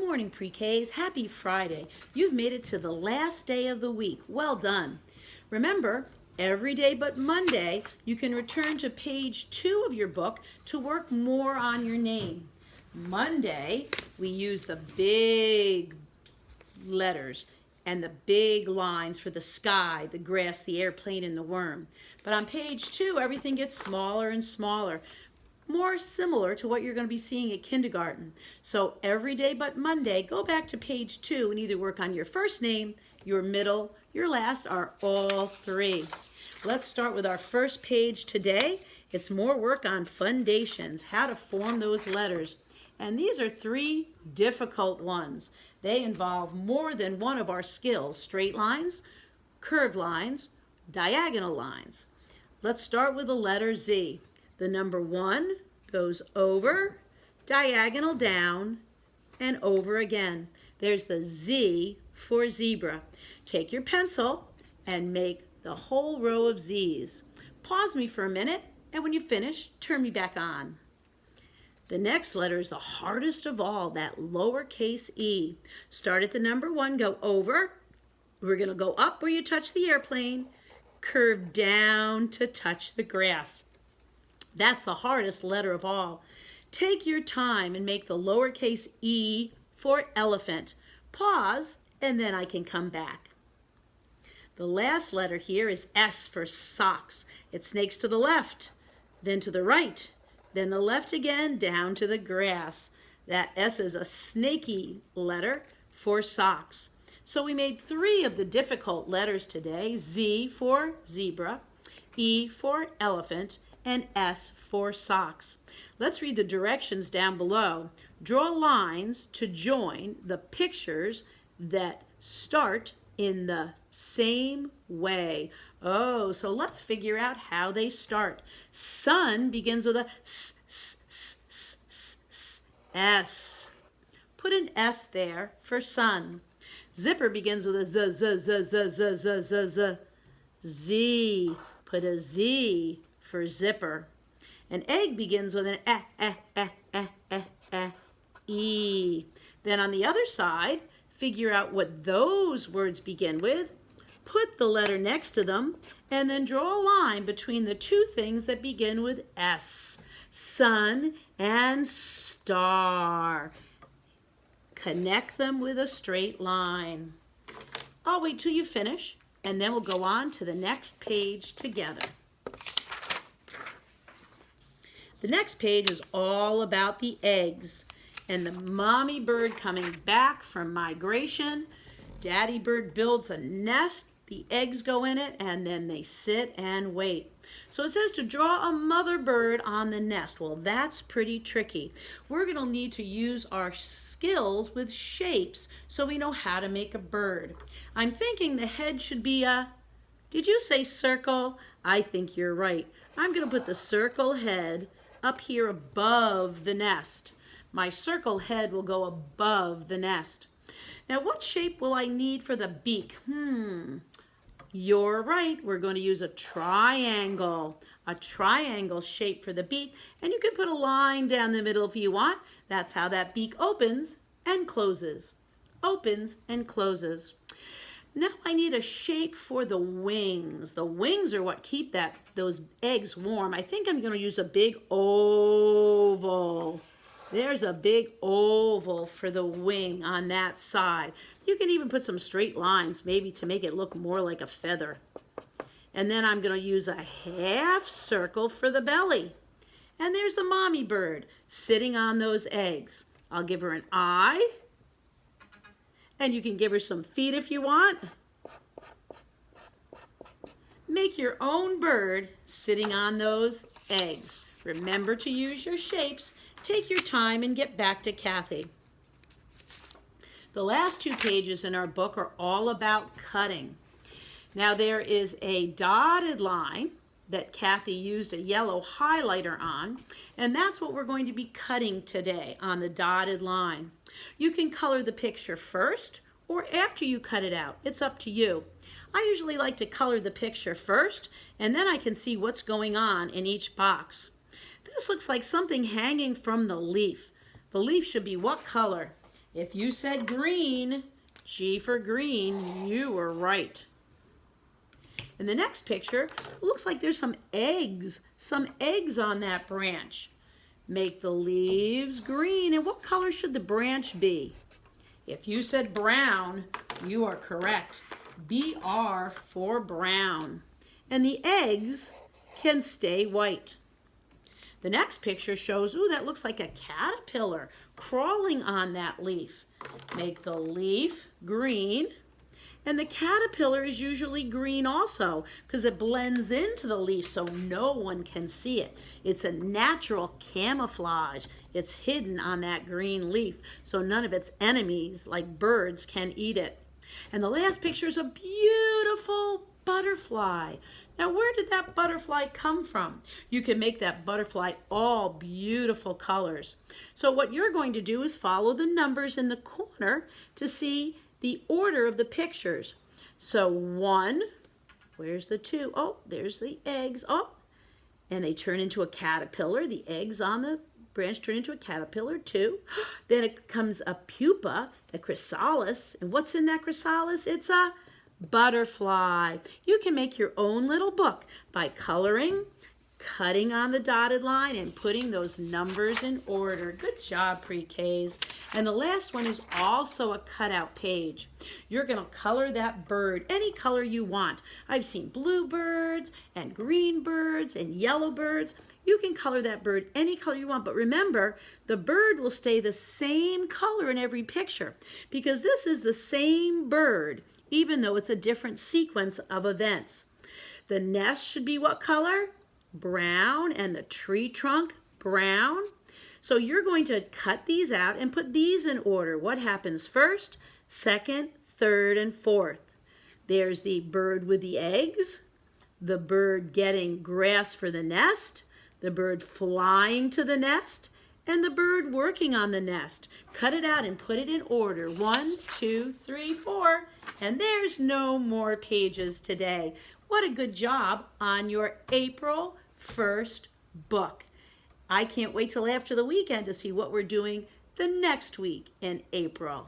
morning, pre-Ks. Happy Friday. You've made it to the last day of the week. Well done. Remember, every day but Monday, you can return to page 2 of your book to work more on your name. Monday, we use the big letters and the big lines for the sky, the grass, the airplane, and the worm. But on page 2, everything gets smaller and smaller, more similar to what you're going to be seeing at kindergarten. So every day but Monday, go back to page 2 and either work on your first name, your middle, your last, or all three. Let's start with our first page today. It's more work on foundations, how to form those letters. And these are 3 difficult ones. They involve more than one of our skills: straight lines, curved lines, diagonal lines. Let's start with the letter Z. The number 1 goes over, diagonal down, and over again. There's the Z for zebra. Take your pencil and make the whole row of Z's. Pause me for a minute, and when you finish, turn me back on. The next letter is the hardest of all, that lowercase e. Start at the number 1, go over. We're going to go up where you touch the airplane, curve down to touch the grass. That's the hardest letter of all. Take your time and make the lowercase e for elephant. Pause, and then I can come back. The last letter here is S for socks. It snakes to the left, then to the right, then the left again, down to the grass. That S is a snaky letter for socks. So we made 3 of the difficult letters today: Z for zebra, E for elephant, and S for socks. Let's read the directions down below. Draw lines to join the pictures that start in the same way. Oh, so let's figure out how they start. Sun begins with a S. Put an S there for sun. Zipper begins with a Z. Put a Z for zipper. An egg begins with an E. Then on the other side, figure out what those words begin with, put the letter next to them, and then draw a line between the 2 things that begin with S, sun and star. Connect them with a straight line. I'll wait till you finish, and then we'll go on to the next page together. The next page is all about the eggs and the mommy bird coming back from migration. Daddy bird builds a nest, the eggs go in it, and then they sit and wait. So it says to draw a mother bird on the nest. Well, that's pretty tricky. We're going to need to use our skills with shapes so we know how to make a bird. I'm thinking the head should be a, did you say circle? I think you're right. I'm going to put the circle head up here above the nest. My circle head will go above the nest. Now, what shape will I need for the beak? You're right. We're going to use a triangle shape for the beak, and you can put a line down the middle if you want. That's how that beak opens and closes. Opens and closes. Now I need a shape for the wings. The wings are what keep those eggs warm. I think I'm going to use a big oval. There's a big oval for the wing on that side. You can even put some straight lines maybe to make it look more like a feather. And then I'm going to use a half circle for the belly. And there's the mommy bird sitting on those eggs. I'll give her an eye. And you can give her some feet if you want. Make your own bird sitting on those eggs. Remember to use your shapes. Take your time and get back to Kathy. The last 2 pages in our book are all about cutting. Now there is a dotted line that Kathy used a yellow highlighter on, and that's what we're going to be cutting today on the dotted line. You can color the picture first or after you cut it out. It's up to you. I usually like to color the picture first, and then I can see what's going on in each box. This looks like something hanging from the leaf. The leaf should be what color? If you said green, G for green, you were right. In the next picture, it looks like there's some eggs on that branch. Make the leaves green. And what color should the branch be? If you said brown, you are correct. BR for brown. And the eggs can stay white. The next picture shows, ooh, that looks like a caterpillar crawling on that leaf. Make the leaf green. And the caterpillar is usually green also because it blends into the leaf so no one can see it. It's a natural camouflage. It's hidden on that green leaf so none of its enemies, like birds, can eat it. And the last picture is a beautiful butterfly. Now, where did that butterfly come from? You can make that butterfly all beautiful colors. So what you're going to do is follow the numbers in the corner to see the order of the pictures. So 1, where's the 2? Oh, there's the eggs. Oh, and they turn into a caterpillar. The eggs on the branch turn into a caterpillar. 2. Then it comes a pupa, a chrysalis. And what's in that chrysalis? It's a butterfly. You can make your own little book by coloring, cutting on the dotted line, and putting those numbers in order. Good job, pre-Ks. And the last one is also a cutout page. You're going to color that bird any color you want. I've seen blue birds and green birds and yellow birds. You can color that bird any color you want, but remember, the bird will stay the same color in every picture because this is the same bird, even though it's a different sequence of events. The nest should be what color? Brown, and the tree trunk, brown. So you're going to cut these out and put these in order. What happens first, second, third, and fourth? There's the bird with the eggs, the bird getting grass for the nest, the bird flying to the nest, and the bird working on the nest. Cut it out and put it in order. 1, 2, 3, 4. And there's no more pages today. What a good job on your April 1st book. I can't wait till after the weekend to see what we're doing the next week in April.